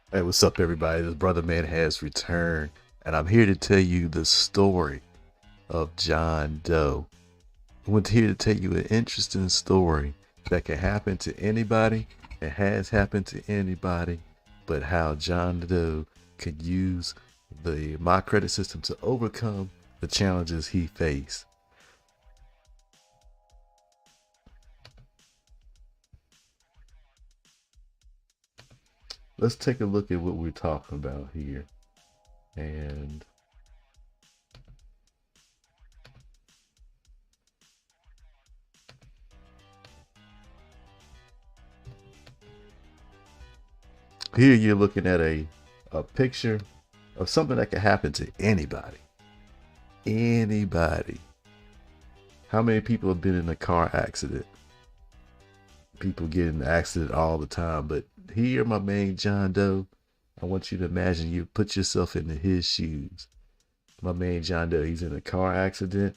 Hey, what's up, everybody? This brother man has returned, and I'm here to tell you the story of John Doe. I'm here to tell you an interesting story that can happen to anybody. It has happened to anybody, but how John Doe could use the My Credit system to overcome the challenges he faced. Let's take a look at what we're talking about here. And here you're looking at a picture of something that can happen to anybody. Anybody. How many people have been in a car accident? People get in an accident all the time, but here, my man John Doe, I want you to imagine you put yourself into his shoes. My man John Doe, he's in a car accident,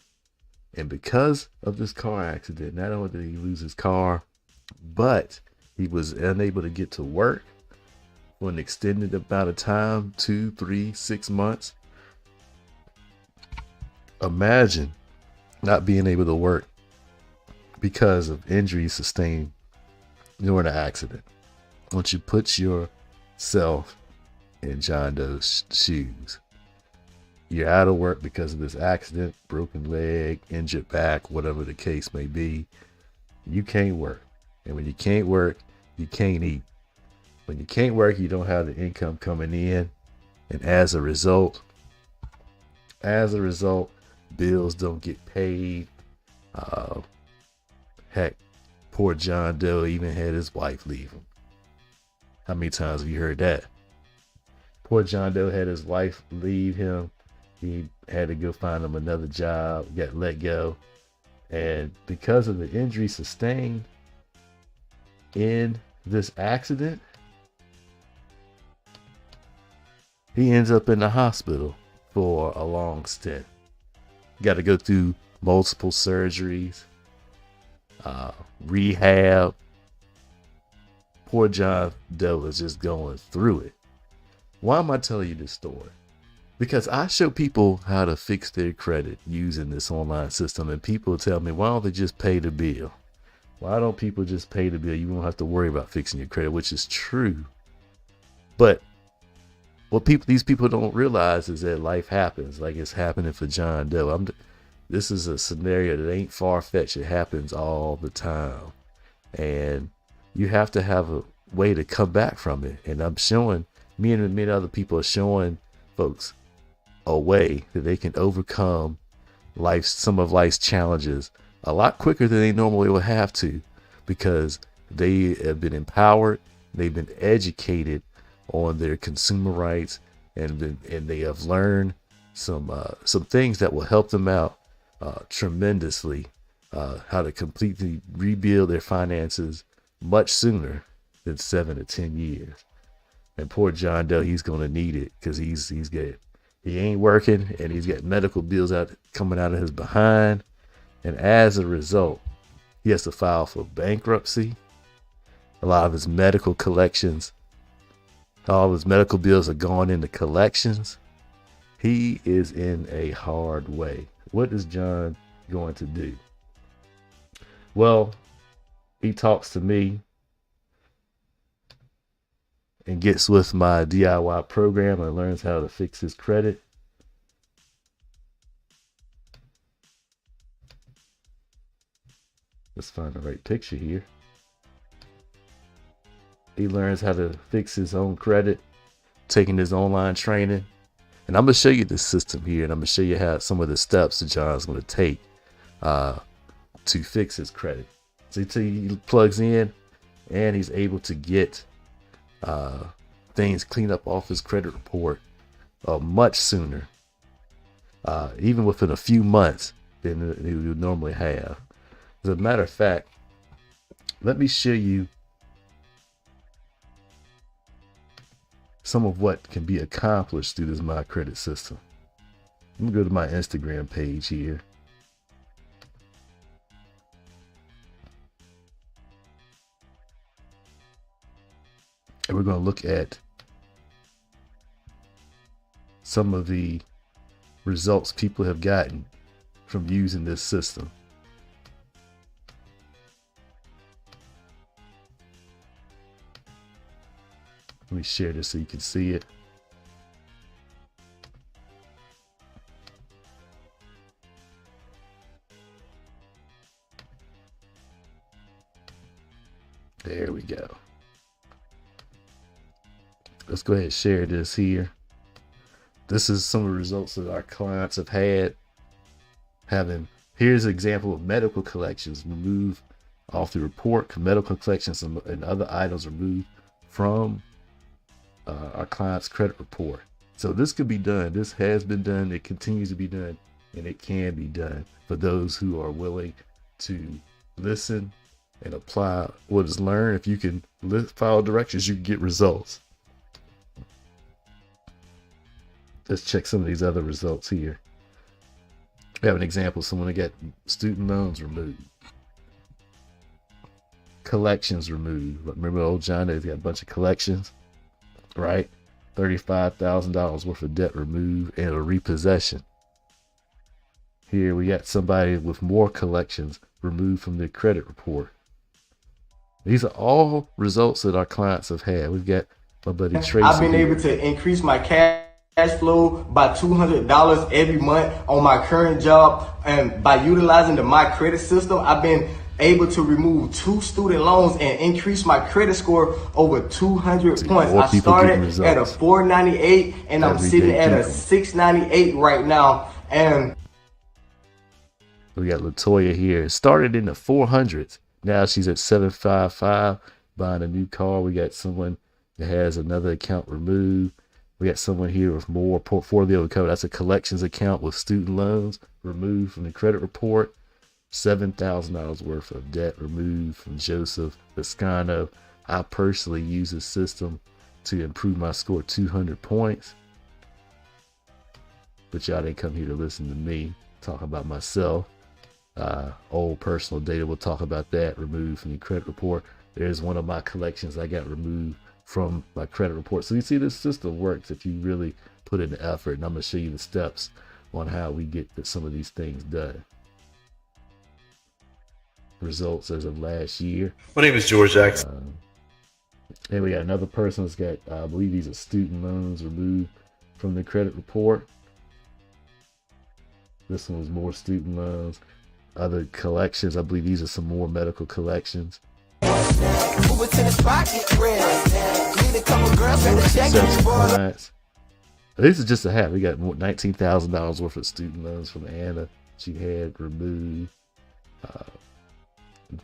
and because of this car accident, not only did he lose his car, but he was unable to get to work for an extended amount of time, 2, 3, 6 months. Imagine not being able to work because of injuries sustained during an accident. Once you put yourself in John Doe's shoes, you're out of work because of this accident, broken leg, injured back, whatever the case may be. You can't work. And when you can't work, you can't eat. When you can't work, you don't have the income coming in. And as a result, bills don't get paid. Uh, Heck, poor John Doe even had his wife leave him. How many times have you heard that? Poor John Doe had his wife leave him. He had to go find him another job, got let go. And because of the injury sustained in this accident, he ends up in the hospital for a long stint. Got to go through multiple surgeries, rehab. Poor John Doe is just going through it. Why am I telling you this story? Because I show people how to fix their credit using this online system, and people tell me, why don't they just pay the bill? Why don't people just pay the bill? You won't have to worry about fixing your credit, which is true. But what these people don't realize is that life happens, like it's happening for John Doe. This is a scenario that ain't far-fetched. It happens all the time. And you have to have a way to come back from it. And I'm showing, me and many other people are showing folks a way that they can overcome some of life's challenges a lot quicker than they normally would have to, because they have been empowered, they've been educated on their consumer rights, and they have learned some things that will help them out tremendously, how to completely rebuild their finances much sooner than 7 to 10 years. And poor John Doe, he's gonna need it, because he ain't working, and he's got medical bills coming out of his behind, and as a result, he has to file for bankruptcy. A lot of his medical collections, all of his medical bills are gone into collections. He is in a hard way. What is John going to do? Well, he talks to me and gets with my DIY program and learns how to fix his credit. Let's find the right picture here. He learns how to fix his own credit, taking his online training. And I'm going to show you this system here, and I'm going to show you how some of the steps that John's going to take to fix his credit. So he plugs in, and he's able to get things cleaned up off his credit report much sooner, even within a few months than he would normally have. As a matter of fact, let me show you some of what can be accomplished through this My Credit system. I'm gonna go to my Instagram page here. And we're gonna look at some of the results people have gotten from using this system. Let me share this so you can see it. There we go. Let's go ahead and share this here. This is some of the results that our clients have had. Here's an example of medical collections removed off the report. Medical collections and other items removed from our client's credit report. So this could be done. This has been done. It continues to be done, and it can be done for those who are willing to listen and apply what is learned. If you can follow directions, you can get results. Let's check some of these other results here. We have an example of someone that got student loans removed, collections removed. Remember old Jon Doe's got a bunch of collections, right? $35,000 worth of debt removed and a repossession. Here we got somebody with more collections removed from their credit report. These are all results that our clients have had. We've got my buddy Tracy. I've been able to increase my cash flow by $200 every month on my current job, and by utilizing the My Credit system, I've been able to remove 2 student loans and increase my credit score over 200 points. I started at a 498 and I'm sitting at a 698 right now. And we got Latoya here. Started in the 400s. Now she's at 755, buying a new car. We got someone that has another account removed. We got someone here with more portfolio code. That's a collections account with student loans removed from the credit report. $7,000 worth of debt removed from Joseph Viscano. I personally use this system to improve my score 200 points. But y'all didn't come here to listen to me talk about myself. Old personal data, we'll talk about that, removed from the credit report. There's one of my collections I got removed from my credit report. So you see, this system works if you really put in the effort, and I'm going to show you the steps on how we get some of these things done. Results as of last year. My name is George Jackson. And we got another person that's got, I believe these are student loans removed from the credit report. This one was more student loans. Other collections, I believe these are some more medical collections. Clients. This is just a half. We got $19,000 worth of student loans from Anna. She had removed.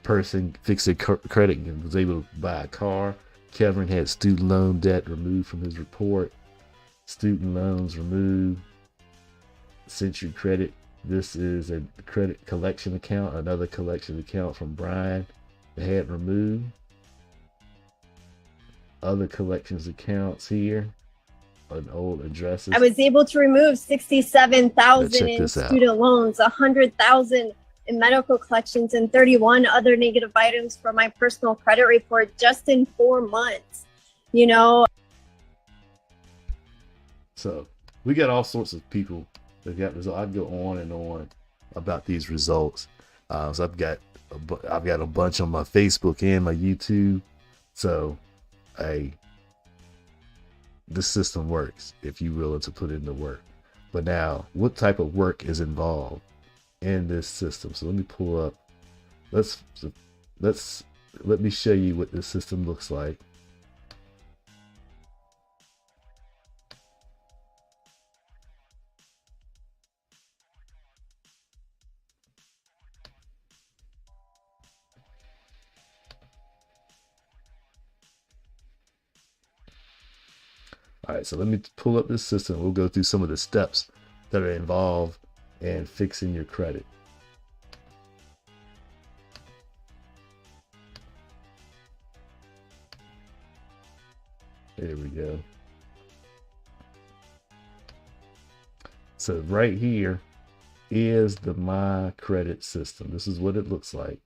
Person fixed their credit and was able to buy a car. Kevin had student loan debt removed from his report. Student loans removed. Century Credit. This is a credit collection account, another collection account from Brian that had removed. Other collections accounts here on old addresses. I was able to remove 67,000 in student loans, 100,000 in medical collections, and 31 other negative items from my personal credit report just in 4 months. You know. So we got all sorts of people that got results. I'd go on and on about these results. So I've got a bunch on my Facebook and my YouTube. So this system works if you're willing to put in the work. But now, what type of work is involved in this system? So let me pull up. Let me show you what this system looks like. All right, so let me pull up this system. We'll go through some of the steps that are involved in fixing your credit. There we go. So right here is the My Credit system. This is what it looks like.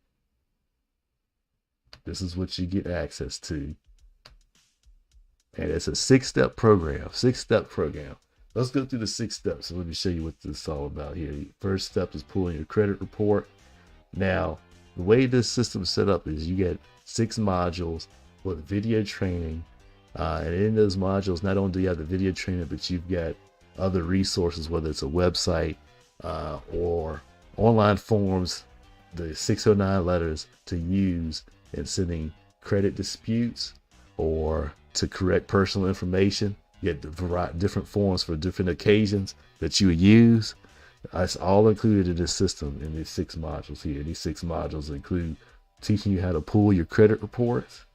This is what you get access to. And it's a 6-step program, 6-step program. let's go through the 6 steps. So let me show you what this is all about here. First step is pulling your credit report. Now, the way this system is set up is you get 6 modules with video training. And in those modules, not only do you have the video training, but you've got other resources, whether it's a website or online forms, the 609 letters to use in sending credit disputes or to correct personal information. You get the different forms for different occasions that you would use. It's all included in this system in these 6 modules here. These 6 modules include teaching you how to pull your credit reports,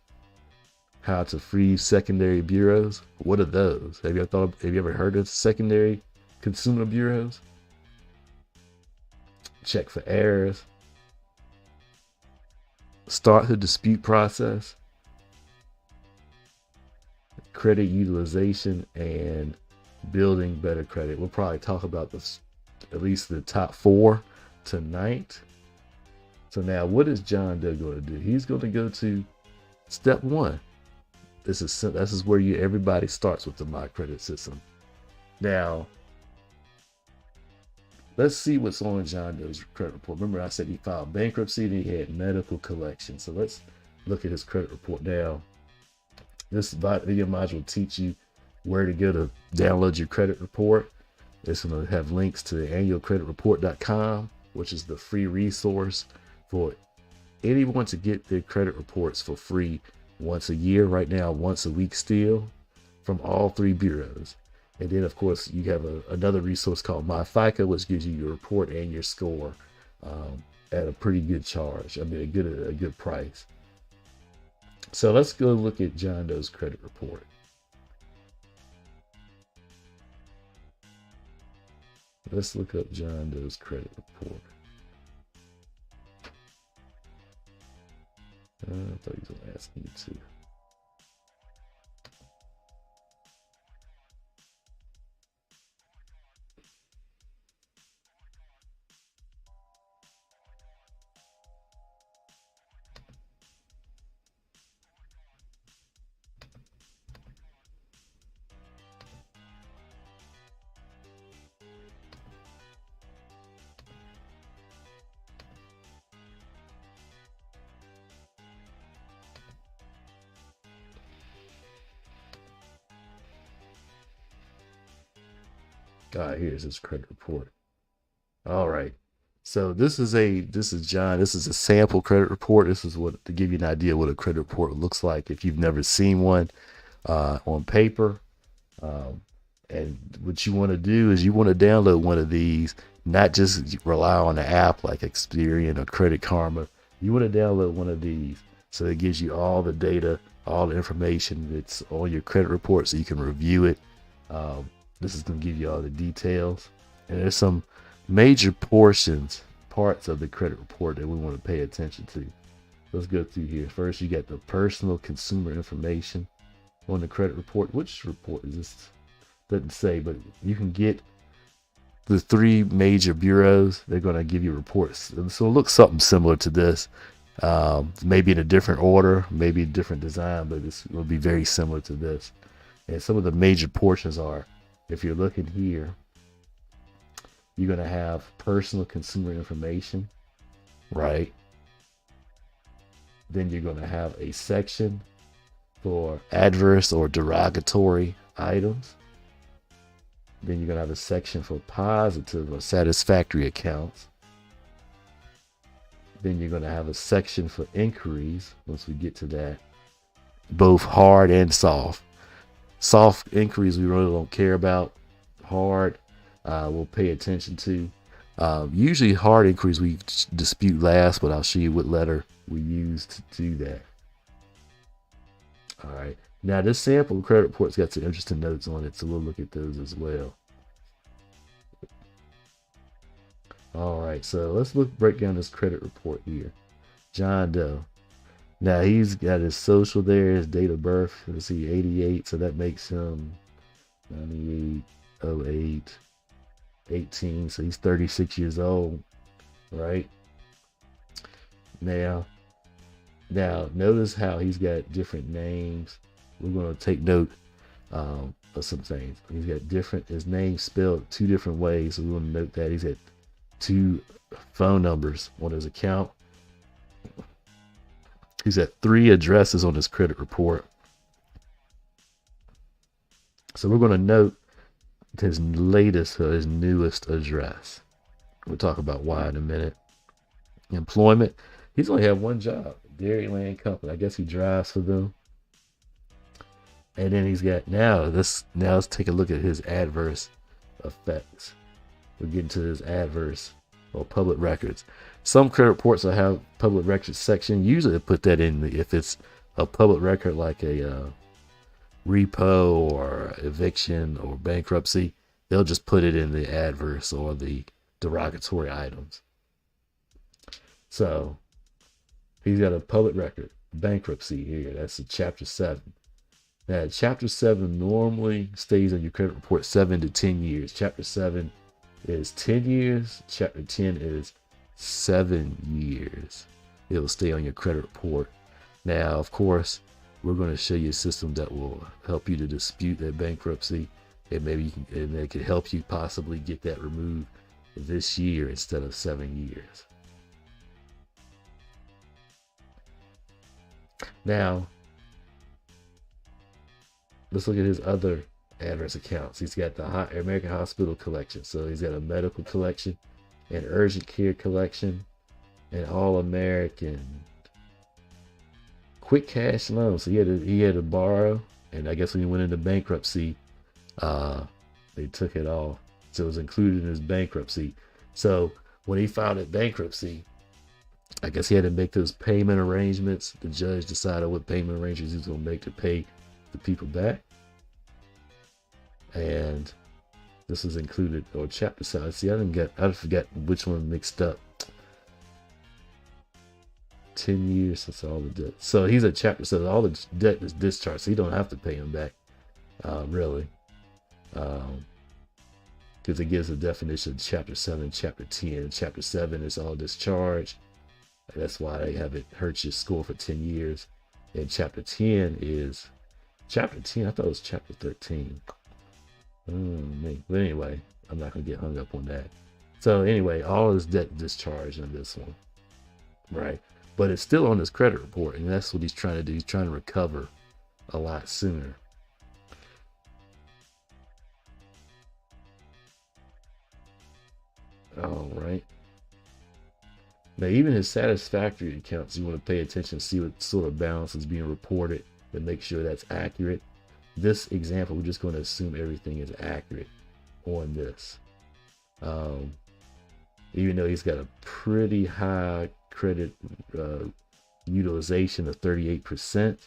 how to freeze secondary bureaus. What are those? Have you ever heard of secondary consumer bureaus? Check for errors. Start the dispute process. Credit utilization and building better credit. We'll probably talk about this, at least the top 4 tonight. So now what is Jon Doe going to do? He's going to go to step 1. This is where everybody starts with the My Credit system. Now, let's see what's on Jon Doe's credit report. Remember I said he filed bankruptcy and he had medical collection. So let's look at his credit report now. This video module will teach you where to go to download your credit report. It's going to have links to annualcreditreport.com, which is the free resource for anyone to get their credit reports for free once a year, right now, once a week still, from all 3 bureaus. And then, of course, you have another resource called My FICO, which gives you your report and your score at a pretty good charge. I mean, a good price. So let's go look at Jon Doe's credit report. Let's look up Jon Doe's credit report. I thought he was going to ask me to. Here's his credit report. All right. So this is Jon. This is a sample credit report. This is what to give you an idea what a credit report looks like if you've never seen one on paper. And what you want to do is you want to download one of these, not just rely on the app like Experian or Credit Karma. You want to download one of these so it gives you all the data, all the information that's on your credit report so you can review it. This is going to give you all the details. And there's some major parts of the credit report that we want to pay attention to. Let's go through here. First, you got the personal consumer information on the credit report. Which report is this? Doesn't say, but you can get the 3 major bureaus. They're going to give you reports. So it looks something similar to this. Maybe in a different order, maybe a different design, but it will be very similar to this. And some of the major portions are, if you're looking here, you're going to have personal consumer information, right? Then you're going to have a section for adverse or derogatory items. Then you're going to have a section for positive or satisfactory accounts. Then you're going to have a section for inquiries once we get to that, both hard and soft. Soft inquiries we really don't care about. Hard we'll pay attention to. Usually hard inquiries we dispute last, but I'll show you what letter we use to do that. All right. Now this sample credit report's got some interesting notes on it, so we'll look at those as well. All right, so let's break down this credit report here. Jon Doe. Now he's got his social there, his date of birth. Let's see, 88, so that makes him 98, 08, 18. So he's 36 years old, right? Now notice how he's got different names. We're going to take note of some things. He's got his name spelled 2 different ways, so we want to note that. He's got 2 phone numbers on his account. He's got 3 addresses on his credit report. So we're going to note his newest address. We'll talk about why in a minute. Employment. He's only had 1 job, Dairyland Company. I guess he drives for them. And then he's got now let's take a look at his adverse effects. We're getting to his adverse or public records. Some credit reports will have public records section. Usually they put that in if it's a public record like a repo or eviction or bankruptcy. They'll just put it in the adverse or the derogatory items. So he's got a public record, bankruptcy here. That's in Chapter 7. Now, Chapter 7 normally stays on your credit report 7 to 10 years. Chapter 7 is 10 years. Chapter 10 is 7 years. It will stay on your credit report. Now, of course, we're going to show you a system that will help you to dispute that bankruptcy, and maybe it could help you possibly get that removed this year instead of 7 years. Now, let's look at his other adverse accounts. He's got the American Hospital collection. So he's got a medical collection, an urgent care collection, an All-American quick cash loan. So he had to borrow, and I guess when he went into bankruptcy, they took it off. So it was included in his bankruptcy. So when he filed at bankruptcy, I guess he had to make those payment arrangements. The judge decided what payment arrangements he was going to make to pay the people back. And this is included, or Chapter 7. See, I forgot which one mixed up. 10 years since all the debt. So he's at Chapter 7. All the debt is discharged, so you don't have to pay him back, really. Because it gives a definition of Chapter 7, Chapter 10. Chapter 7 is all discharged. That's why they have it hurt your score for 10 years. And Chapter 10 is Chapter 10. I thought it was Chapter 13. But anyway, I'm not going to get hung up on that. So anyway, all his debt discharged in this one, right? But it's still on his credit report, and that's what he's trying to do. He's trying to recover a lot sooner. All right. Now, even his satisfactory accounts, you want to pay attention, see what sort of balance is being reported, and make sure that's accurate. This example, we're just going to assume everything is accurate on this. Even though he's got a pretty high credit utilization of 38%,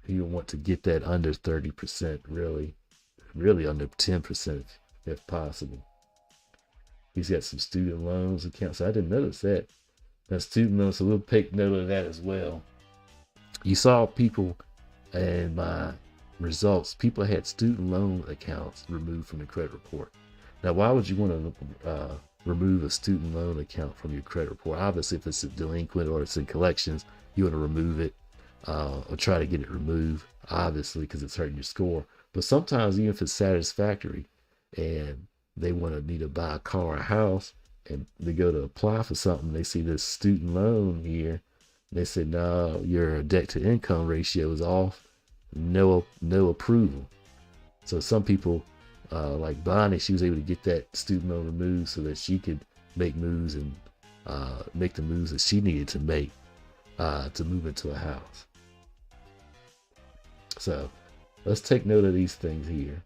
you want to get that under 30%, really under 10% if possible. He's got some student loans accounts. I didn't notice that. That's student loans, so we'll take note of that as well. You saw people in my results, people had student loan accounts removed from the credit report. Now, why would you want to remove a student loan account from your credit report? Obviously, if it's a delinquent or it's in collections, you want to remove it or try to get it removed, obviously, because it's hurting your score. But sometimes, even if it's satisfactory and they need to buy a car or a house, and they go to apply for something, they see this student loan here, they say, no, your debt to income ratio is off, no approval. So some people, like Bonnie, she was able to get that student loan removed so that she could make moves and make the moves that she needed to make to move into a house. So let's take note of these things here.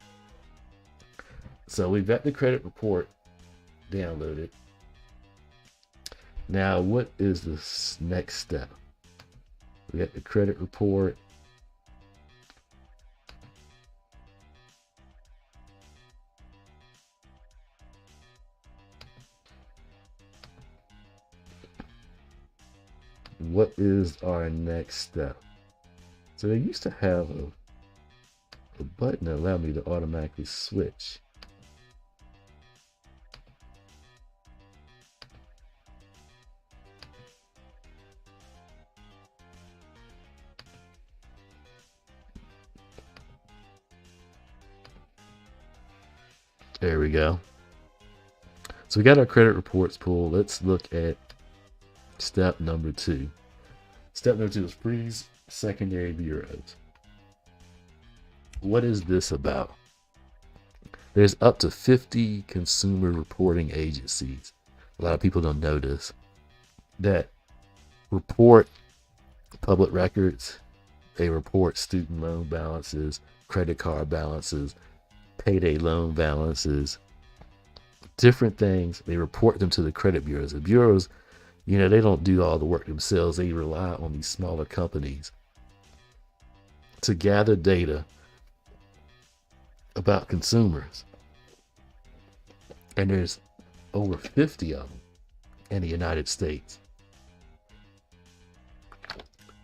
So we've got the credit report downloaded. Now, what is the next step? We got the credit report. What is our next step? So they used to have a button that allowed me to automatically switch. There we go. So we got our credit reports pulled. Let's look at step number 2. Step number 2 is freeze secondary bureaus. What is this about? There's up to 50 consumer reporting agencies. A lot of people don't know this, that report public records. They report student loan balances, credit card balances, payday loan balances, different things. They report them to the credit bureaus. The bureaus, they don't do all the work themselves. They rely on these smaller companies to gather data about consumers. And there's over 50 of them in the United States.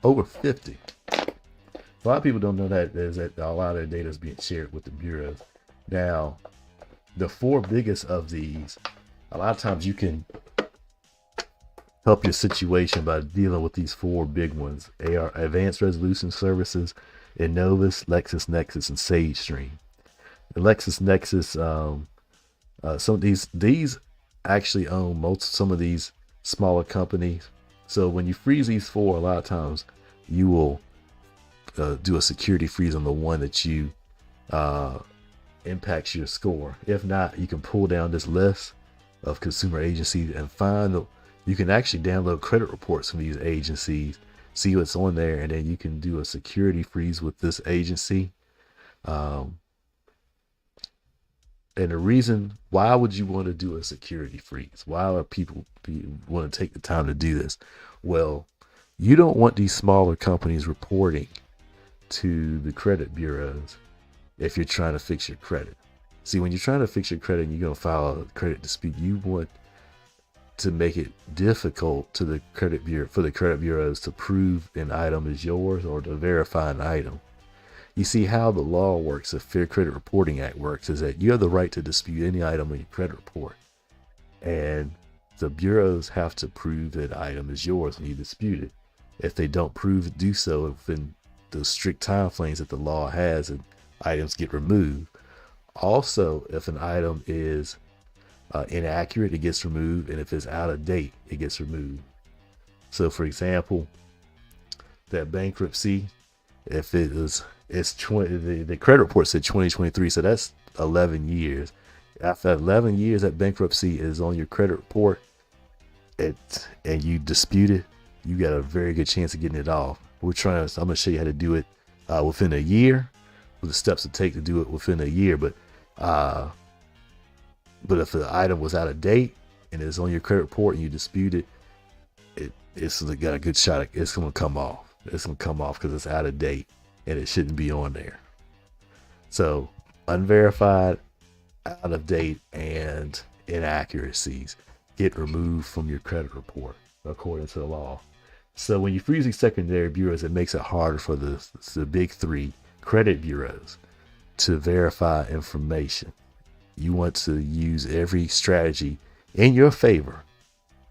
Over 50. A lot of people don't know that a lot of their data is being shared with the bureaus. Now, the 4 biggest of these, a lot of times you can help your situation by dealing with these 4 big ones. They are Advanced Resolution Services, Innovus, LexisNexis, and SageStream. The LexisNexis, some of these actually own some of these smaller companies. So when you freeze these 4, a lot of times you will do a security freeze on the one that you impacts your score. If not, you can pull down this list of consumer agencies and you can actually download credit reports from these agencies, see what's on there, and then you can do a security freeze with this agency. And the reason, why would you want to do a security freeze? Why would people want to take the time to do this? Well, you don't want these smaller companies reporting to the credit bureaus if you're trying to fix your credit. See, when you're trying to fix your credit and you're going to file a credit dispute, you want to make it difficult to the credit bureau, for the credit bureaus to prove an item is yours or to verify an item. You see how the law works, the Fair Credit Reporting Act works, is that you have the right to dispute any item in your credit report. And the bureaus have to prove that item is yours when you dispute it. If they don't do so within the strict time frames that the law has, and items get removed. Also, if an item is inaccurate, it gets removed, and if it's out of date, it gets removed. So, for example, that bankruptcy, if the credit report said 2023, so that's 11 years. After 11 years, that bankruptcy is on your credit report, and you dispute it, you got a very good chance of getting it off. I'm going to show you how to do it within a year, with the steps to take to do it within a year. But if the item was out of date and it's on your credit report and you dispute it, it's got a good shot. It's going to come off. It's going to come off because it's out of date and it shouldn't be on there. So unverified, out of date, and inaccuracies get removed from your credit report according to the law. So when you freeze these secondary bureaus, it makes it harder for the big 3 credit bureaus to verify information. You want to use every strategy in your favor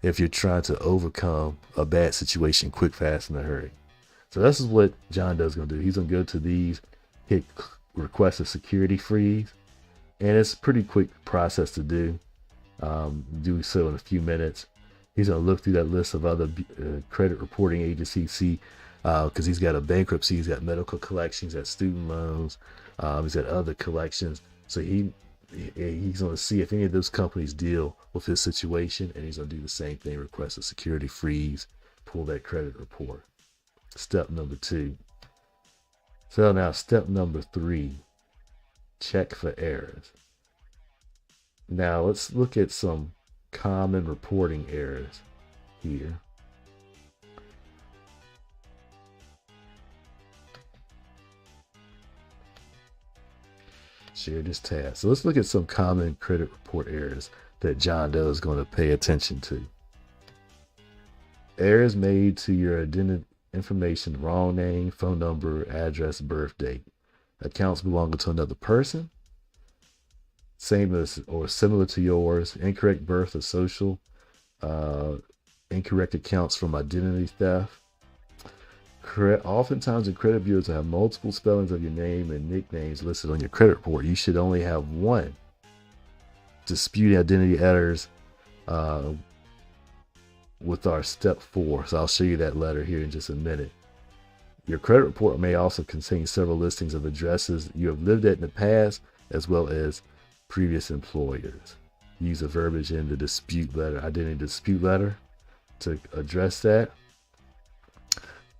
if you're trying to overcome a bad situation quick, fast, in a hurry. So this is what Jon Doe's going to do. He's going to go to these, hit request a security freeze, and it's a pretty quick process to do. Do so in a few minutes. He's going to look through that list of other credit reporting agencies, see, because he's got a bankruptcy, he's got medical collections, he's got student loans, he's got other collections. So he's going to see if any of those companies deal with his situation, and he's going to do the same thing, request a security freeze, pull that credit report. Step number 2. So now step number 3, check for errors. Now let's look at some common reporting errors here. Share this tab. So let's look at some common credit report errors that Jon Doe is going to pay attention to. Errors made to your identity information: wrong name, phone number, address, birth date. Accounts belonging to another person, same as or similar to yours. Incorrect birth or social. Incorrect accounts from identity theft. Oftentimes in credit bureaus have multiple spellings of your name and nicknames listed on your credit report. You should only have one dispute identity errors with our step 4. So I'll show you that letter here in just a minute. Your credit report may also contain several listings of addresses you have lived at in the past, as well as previous employers. Use the verbiage in the dispute letter, identity dispute letter, to address that.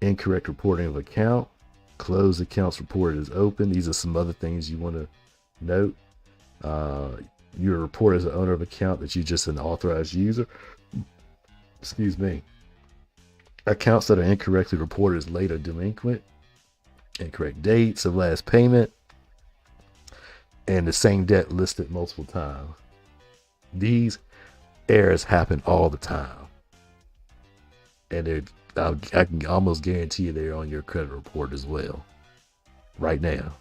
Incorrect reporting of account. Closed accounts reported as open. These are some other things you want to note. Your report as the owner of account that you're just an authorized user. Excuse me. Accounts that are incorrectly reported as late or delinquent. Incorrect dates of last payment. And the same debt listed multiple times. These errors happen all the time. And I can almost guarantee you they're on your credit report as well. Right now.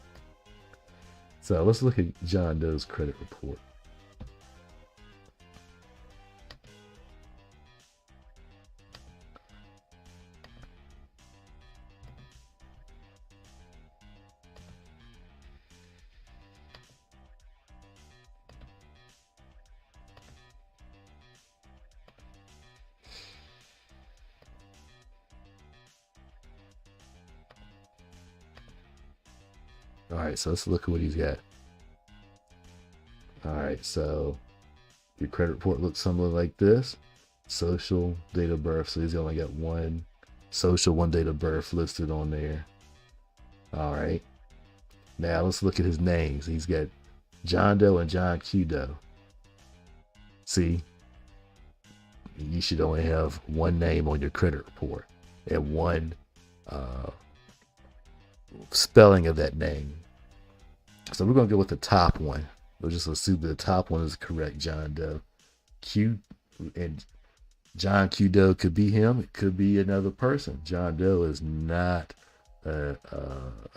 So let's look at Jon Doe's credit report. All right, so let's look at what he's got. All right, so your credit report looks something like this. Social, date of birth. So he's only got one social, one date of birth listed on there. All right. Now let's look at his names. He's got Jon Doe and John Q. Doe. See, you should only have one name on your credit report and one spelling of that name. So we're going to go with the top one. We'll just assume that the top one is correct, Jon Doe. Q and John Q. Doe could be him. It could be another person. Jon Doe is not a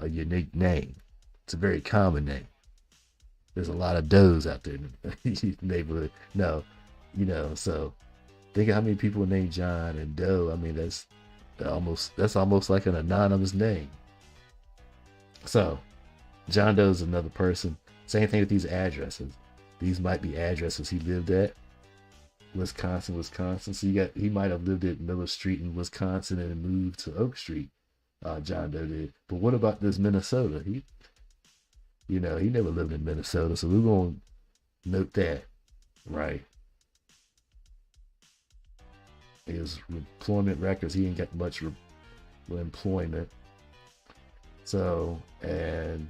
unique name. It's a very common name. There's a lot of Does out there in the neighborhood. No, so think of how many people named John and Doe. I mean, that's almost like an anonymous name. So Jon Doe is another person. Same thing with these addresses. These might be addresses he lived at. Wisconsin. So he might have lived at Miller Street in Wisconsin and moved to Oak Street. Jon Doe did. But what about this Minnesota? He never lived in Minnesota. So we're going to note that, right? His employment records, he ain't got much employment. So, and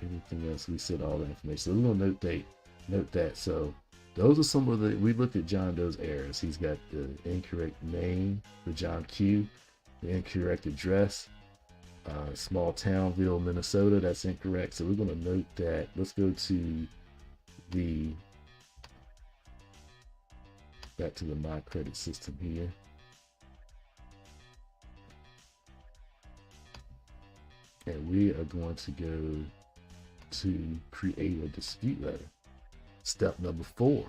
anything else, we said all the information. So we're going to note that. So those are some of we looked at Jon Doe's errors. He's got the incorrect name for John Q, the incorrect address, small townville, Minnesota, that's incorrect. So we're going to note that. Let's go to back to the My Credit system here. And we are going to go to create a dispute letter. Step number 4.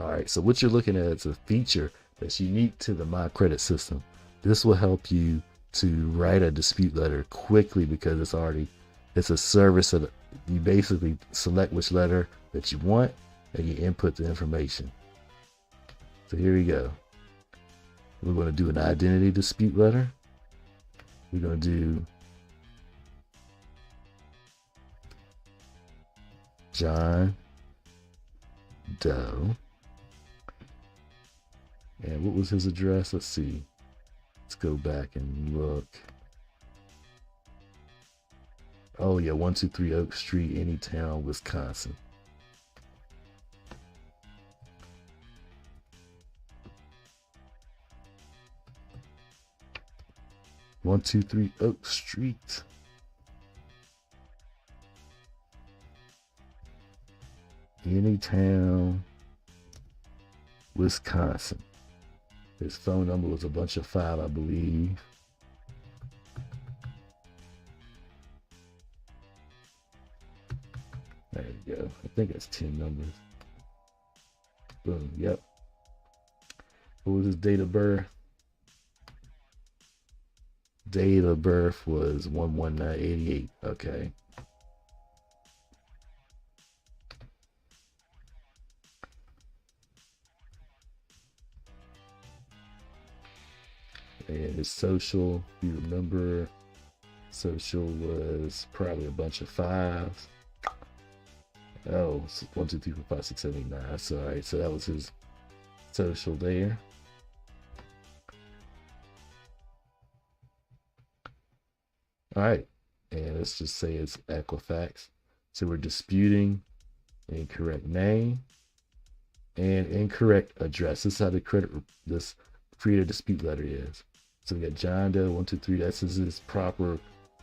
All right, so what you're looking at is a feature that's unique to the My Credit system. This will help you to write a dispute letter quickly because it's a service that you basically select which letter that you want and you input the information. So here we go. We're going to do an identity dispute letter. We're going to do Jon Doe. And what was his address? Let's see. Let's go back and look. Oh yeah, 123 Oak Street, Anytown, Wisconsin. One, 2, 3 Oak Street. Anytown, Wisconsin. His phone number was a bunch of 5, I believe. There you go. I think it's 10 numbers. Boom. Yep. What was his date of birth? Date of birth was 1/1988. Okay. And his social, you remember, social was probably a bunch of fives. Oh, 1, 2, 3, 4, 5, 6, 7, 8, 9. That's all right. So that was his social there. All right. And let's just say it's Equifax. So we're disputing incorrect name and incorrect address. This is how this create a dispute letter is. So we got Jon Doe 123. That's his proper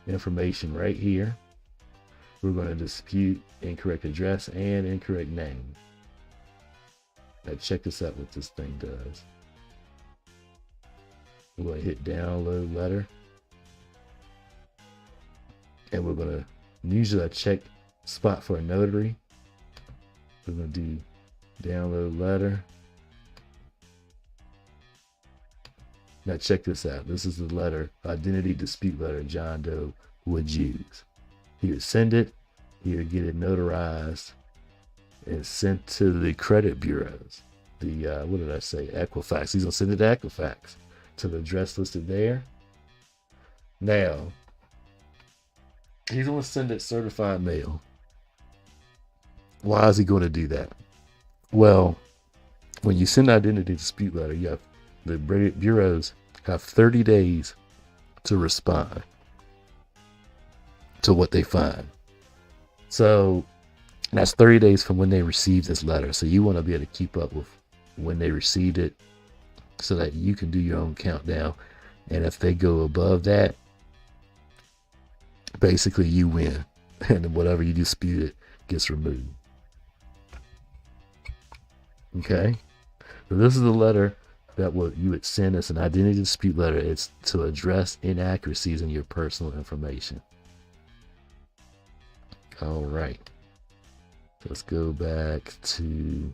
information right here. We're going to dispute incorrect address and incorrect name. Now check this out what this thing does. We're going to hit download letter. And we're going to usually I check spot for a notary. We're going to do download letter. Now check this out. This is the letter, identity dispute letter Jon Doe would use. He would send it, he would get it notarized and sent to the credit bureaus. The, what did I say? Equifax. He's gonna send it to Equifax to the address listed there. Now, he's gonna send it certified mail. Why is he gonna do that? Well, when you send an identity dispute letter, you have the bureaus have 30 days to respond to what they find. So that's 30 days from when they receive this letter. So you want to be able to keep up with when they received it so that you can do your own countdown. And if they go above that, basically you win. And whatever you disputed gets removed. Okay? So this is the letter that you would send us, an identity dispute letter. It's to address inaccuracies in your personal information. All right. Let's go back to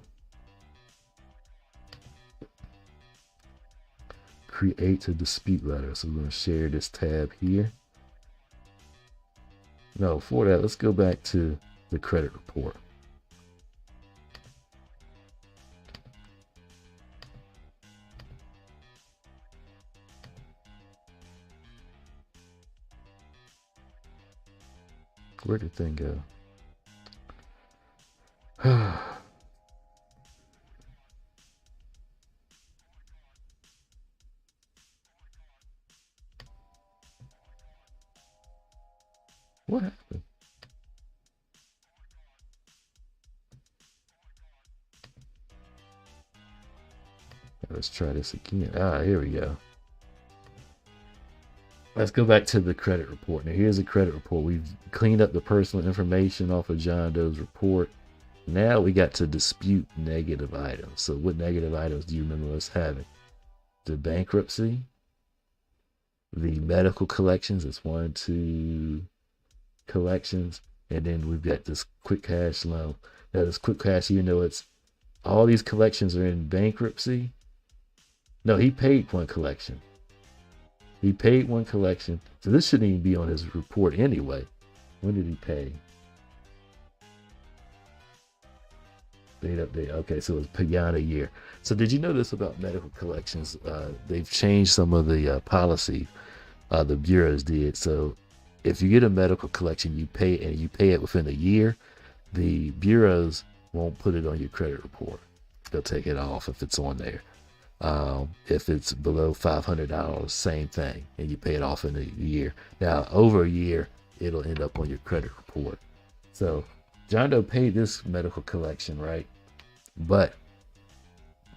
create a dispute letter. So we're going to share this tab here. No, for that, let's go back to the credit report. Where did the thing go? What happened? Let's try this again. Here we go. Let's go back to the credit report. Now here's the credit report. We've cleaned up the personal information off of Jon Doe's report. Now we got to dispute negative items. So what negative items do you remember us having? The bankruptcy, the medical collections. It's 1, 2 collections. And then we've got this quick cash loan. Now this quick cash, even though it's all these collections are in bankruptcy. No, he paid one collection. He paid one collection. So this shouldn't even be on his report anyway. When did he pay? Date update. Okay, so it was beyond a year. So did you know this about medical collections? They've changed some of the policy. The bureaus did. So if you get a medical collection, you pay it within a year, the bureaus won't put it on your credit report. They'll take it off if it's on there. If it's below $500, same thing, and you pay it off in a year. Now, over a year, it'll end up on your credit report. So, Jon Doe paid this medical collection, right? But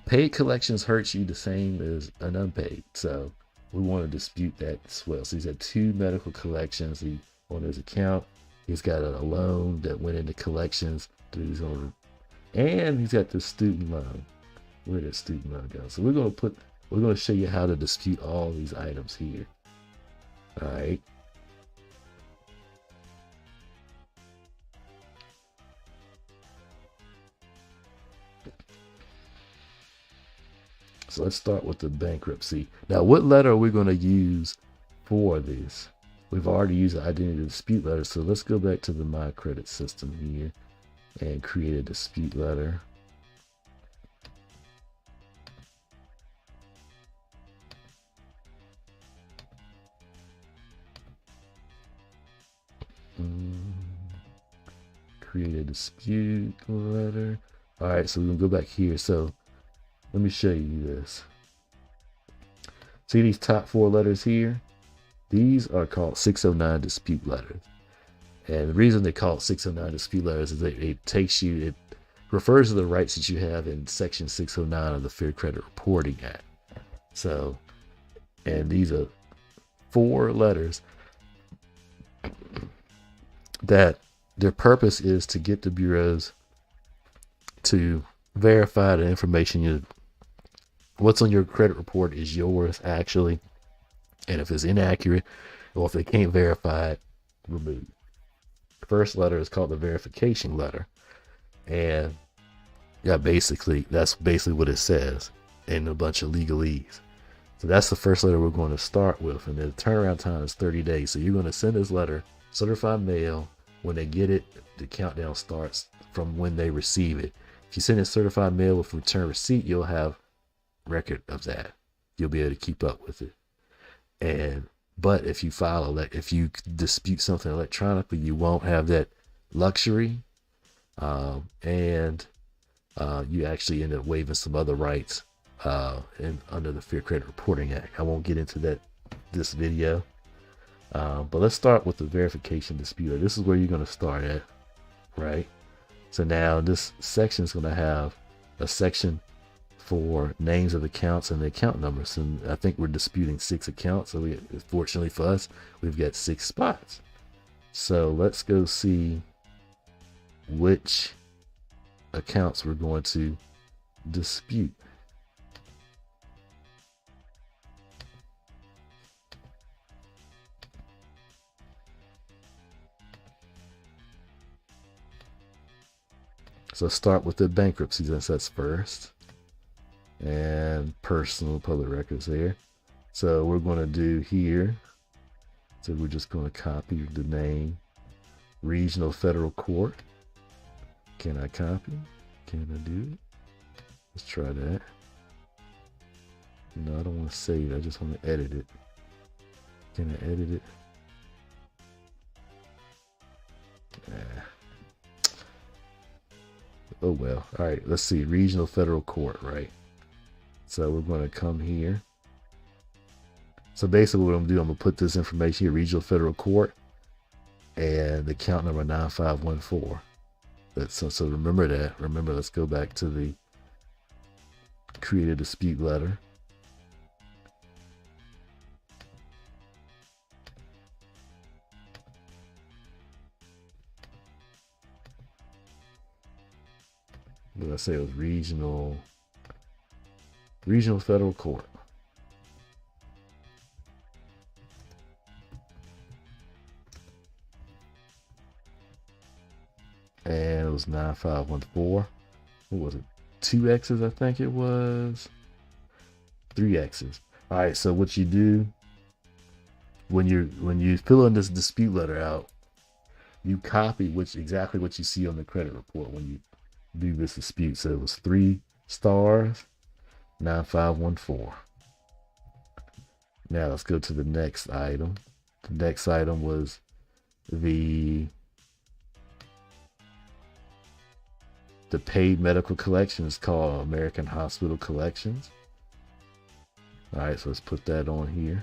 paid collections hurts you the same as an unpaid. So, we want to dispute that as well. So, he's had 2 medical collections on his account. He's got a loan that went into collections. And he's got the student loan. Where did student loan go? So we're going to show you how to dispute all these items here. All right. So let's start with the bankruptcy. Now, what letter are we going to use for these. We've already used the identity dispute letter, so let's go back to the My Credit system here and create a dispute letter. Create a dispute letter. All right, so we're gonna go back here. So let me show you this. See these top 4 letters here? These are called 609 dispute letters. And the reason they call it 609 dispute letters is that it refers to the rights that you have in section 609 of the Fair Credit Reporting Act. So, and these are 4 letters that their purpose is to get the bureaus to verify the information what's on your credit report is yours actually, and if it's inaccurate or if they can't verify it, remove. The first letter is called the verification letter, and that's basically what it says in a bunch of legalese. So that's the first letter we're going to start with, and the turnaround time is 30 days. So you're going to send this letter certified mail. When they get it, the countdown starts from when they receive it. If you send it certified mail with return receipt, you'll have record of that. You'll be able to keep up with it. But if you dispute something electronically, you won't have that luxury, and you actually end up waiving some other rights under the Fair Credit Reporting Act. I won't get into this video. But let's start with the verification dispute. This is where you're going to start at, right? So now this section is going to have a section for names of accounts and the account numbers. And I think we're disputing 6 accounts. So fortunately for us, we've got 6 spots. So let's go see which accounts we're going to dispute. So start with the bankruptcy, since that's first, and personal public records there. So we're going to do here. So we're just going to copy the name, Regional Federal Court. Can I copy? Can I do it? Let's try that. No, I don't want to save it. I just want to edit it. Can I edit it? Nah. Oh well. All right, let's see. Regional Federal Court, right? So we're going to come here. So basically what I'm going to do, I'm going to put this information here, Regional Federal Court, and the account number 9514. So remember that. Remember, let's go back to the create a dispute letter. What did I say? It was Regional Federal Court. And it was 9514. What was it? 2 X's, I think it was. 3 X's. All right, so what you do when you fill in this dispute letter out, you copy exactly what you see on the credit report when you do this dispute. So it was 3 stars, 9514. Now let's go to the next item. The next item was the paid medical collection. Is called American Hospital Collections. All right, so let's put that on here.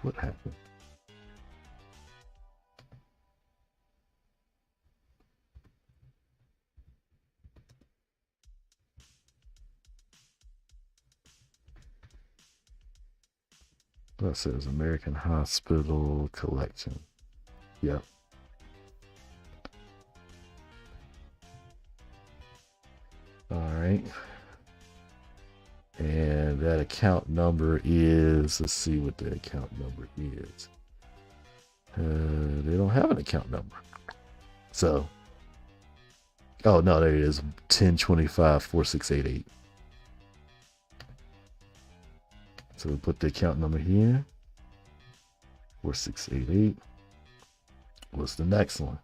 What happened? That says American Hospital Collection. Yep. All right. And that account number is, let's see what the account number is. They don't have an account number. So, oh no, there it is, 1025-4688. So we put the account number here. 4688. What's the next one?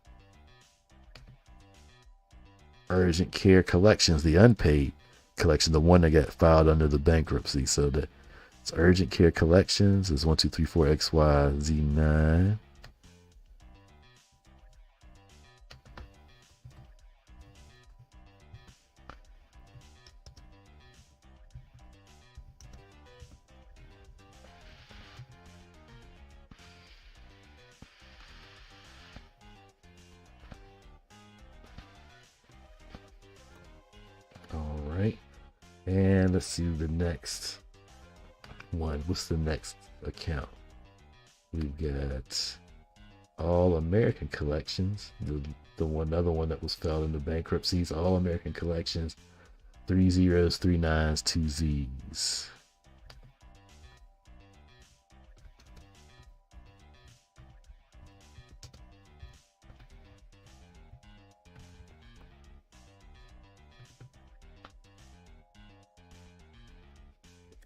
Urgent Care Collections, the unpaid collection, the one that got filed under the bankruptcy. So it's Urgent Care Collections is 1234XYZ9. All right, and let's see the next one. What's the next account? We've got All American Collections, the other one that was filed into bankruptcies. All American Collections, 3 zeros, 3 nines, 2 Z's.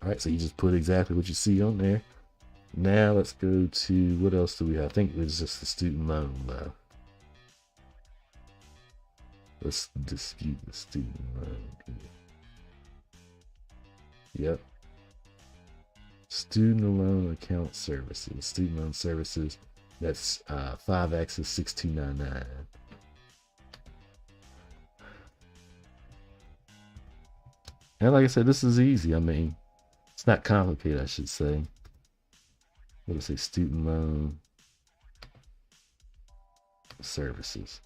All right, so you just put exactly what you see on there. Now let's go to, what else do we have? I think it's just the student loan left. Let's dispute the student loan. Yep. Student loan account services. Student loan services, that's 5X's 6299. And like I said, this is easy. I mean, it's not complicated, I should say. What does it say? Student loan services.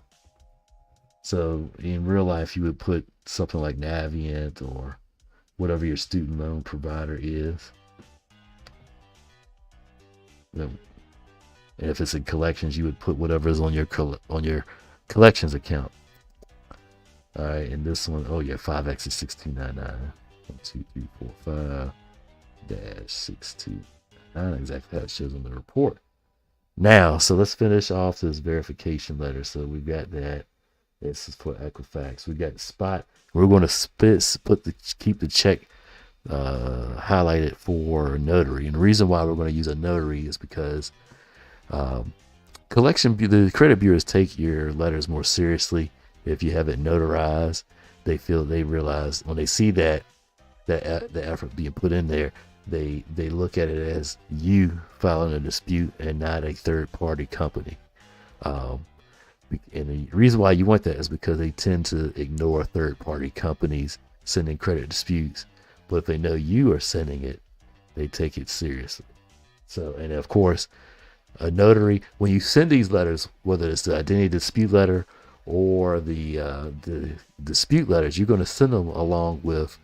So in real life, you would put something like Navient or whatever your student loan provider is. And if it's in collections, you would put whatever is on your collections account. All right, and this one, oh yeah, 5X is 6299. 1, 2, 3, 4, 5 -62. Not exactly how it shows on the report. Now, so let's finish off this verification letter. So we've got that. This is for Equifax. We got the spot. We're going to keep the check highlighted for notary. And the reason why we're going to use a notary is because the credit bureaus take your letters more seriously if you have it notarized. They realize when they see that the effort being put in there, they look at it as you filing a dispute and not a third party company. And the reason why you want that is because they tend to ignore third party companies sending credit disputes. But if they know you are sending it, they take it seriously. So, and of course, a notary, when you send these letters, whether it's the identity dispute letter or the dispute letters, you're going to send them along with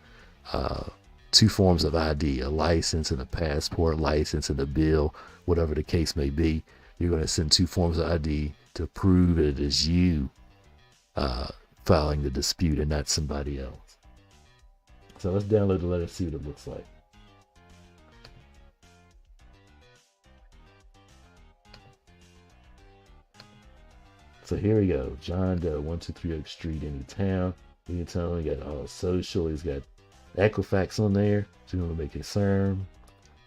2 forms of ID, a license and a passport, license and a bill, whatever the case may be. You're going to send 2 forms of ID to prove it is you filing the dispute and not somebody else. So let's download the letter, see what it looks like. So here we go. Jon Doe, 123 Oak Street, Anytown. We got all social. He's got Equifax on there. So you want to make a CERM.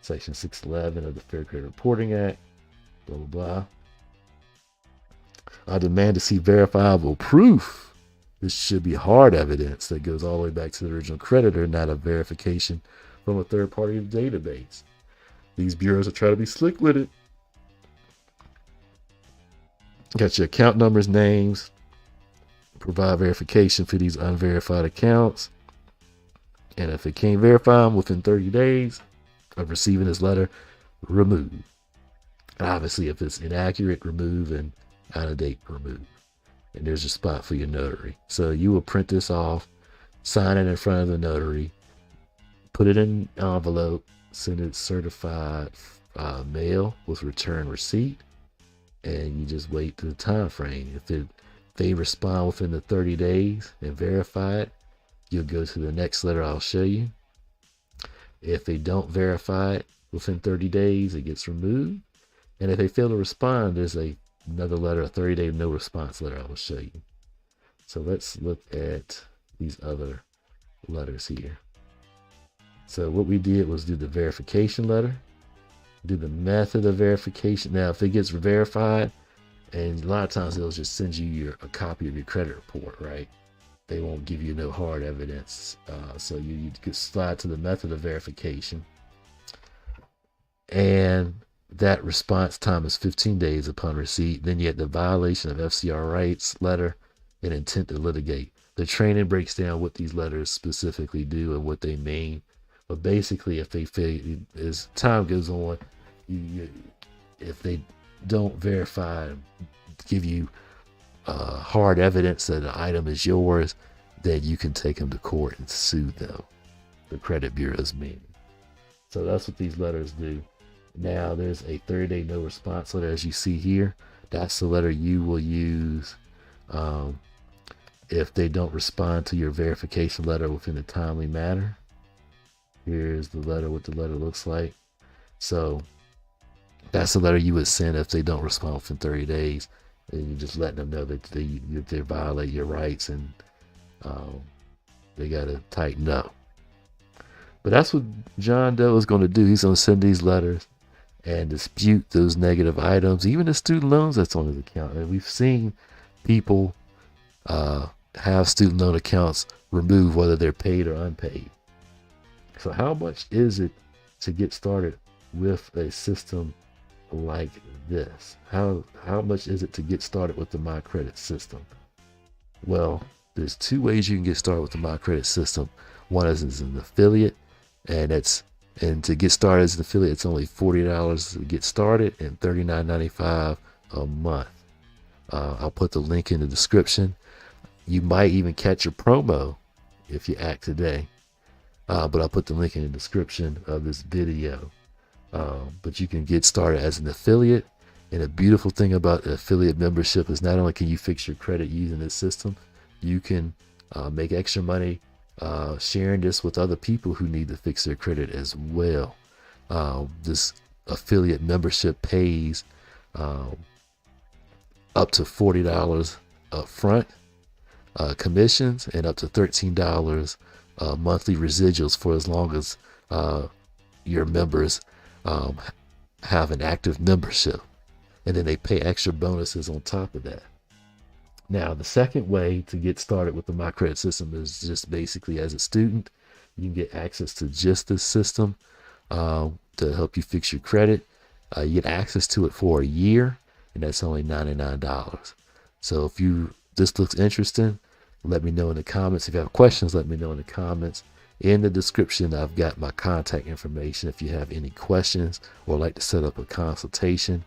Section 611 of the Fair Credit Reporting Act. Blah, blah, blah. I demand to see verifiable proof. This should be hard evidence that goes all the way back to the original creditor, not a verification from a third-party database. These bureaus will try to be slick with it. Got your account numbers, names. Provide verification for these unverified accounts. And if it can't verify them within 30 days of receiving this letter, remove. Obviously, if it's inaccurate, remove, and out of date, remove. And there's a spot for your notary. So you will print this off, sign it in front of the notary, put it in an envelope, send it certified mail with return receipt, and you just wait the time frame. If they respond within the 30 days and verify it, you'll go to the next letter I'll show you. If they don't verify it within 30 days, it gets removed. And if they fail to respond, there's another letter, a 30-day no response letter I will show you. So let's look at these other letters here. So what we did was do the verification letter, do the method of verification. Now, if it gets verified, and a lot of times they'll just send you a copy of your credit report, right? They won't give you no hard evidence. So you could slide to the method of verification. And that response time is 15 days upon receipt. Then you have the violation of FCR rights letter and intent to litigate. The training breaks down what these letters specifically do and what they mean. But basically, if they fail, as time goes on, if they don't verify, give you hard evidence that an item is yours, then you can take them to court and sue them. The credit bureaus mean. So that's what these letters do. Now there's a 30-day no response letter, as you see here. That's the letter you will use if they don't respond to your verification letter within a timely manner. Here's the letter, what the letter looks like. So that's the letter you would send if they don't respond within 30 days. And you're just letting them know that they violate your rights and they got to tighten up. But that's what Jon Doe is going to do. He's going to send these letters and dispute those negative items, even the student loans that's on his account. And we've seen people have student loan accounts removed, whether they're paid or unpaid. So how much is it to get started with a system like this? How much is it to get started with the My Credit system? Well, there's two ways you can get started with the My Credit system. One is as an affiliate, and to get started as an affiliate, it's only $40 to get started and $39.95 a month. I'll put the link in the description. You might even catch a promo if you act today. But I'll put the link in the description of this video. But you can get started as an affiliate. And the beautiful thing about the affiliate membership is not only can you fix your credit using this system, you can make extra money sharing this with other people who need to fix their credit as well. This affiliate membership pays up to $40 up front commissions and up to $13 monthly residuals for as long as your members have an active membership, and then they pay extra bonuses on top of that. Now, the second way to get started with the My Credit system is just basically as a student. You can get access to just this system to help you fix your credit. You get access to it for a year, and that's only $99. So if this looks interesting, let me know in the comments. If you have questions, let me know in the comments. In the description, I've got my contact information if you have any questions or like to set up a consultation.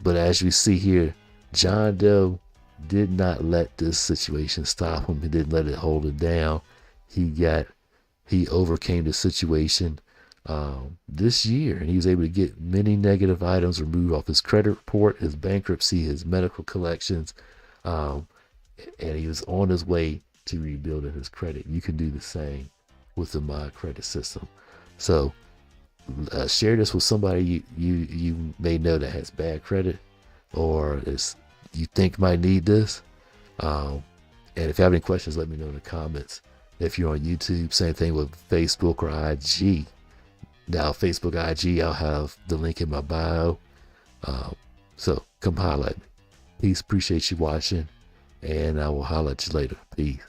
But as you see here, Jon Doe did not let this situation stop him. He didn't let it hold him down. He overcame the situation this year, and he was able to get many negative items removed off his credit report, his bankruptcy, his medical collections, and he was on his way to rebuilding his credit. You can do the same with the My Credit system. So share this with somebody you may know that has bad credit or you think might need this. And if you have any questions, let me know in the comments. If you're on YouTube, same thing with Facebook or IG. Now, Facebook, IG, I'll have the link in my bio. So come holler at me. Peace. Appreciate you watching, and I will holler at you later. Peace.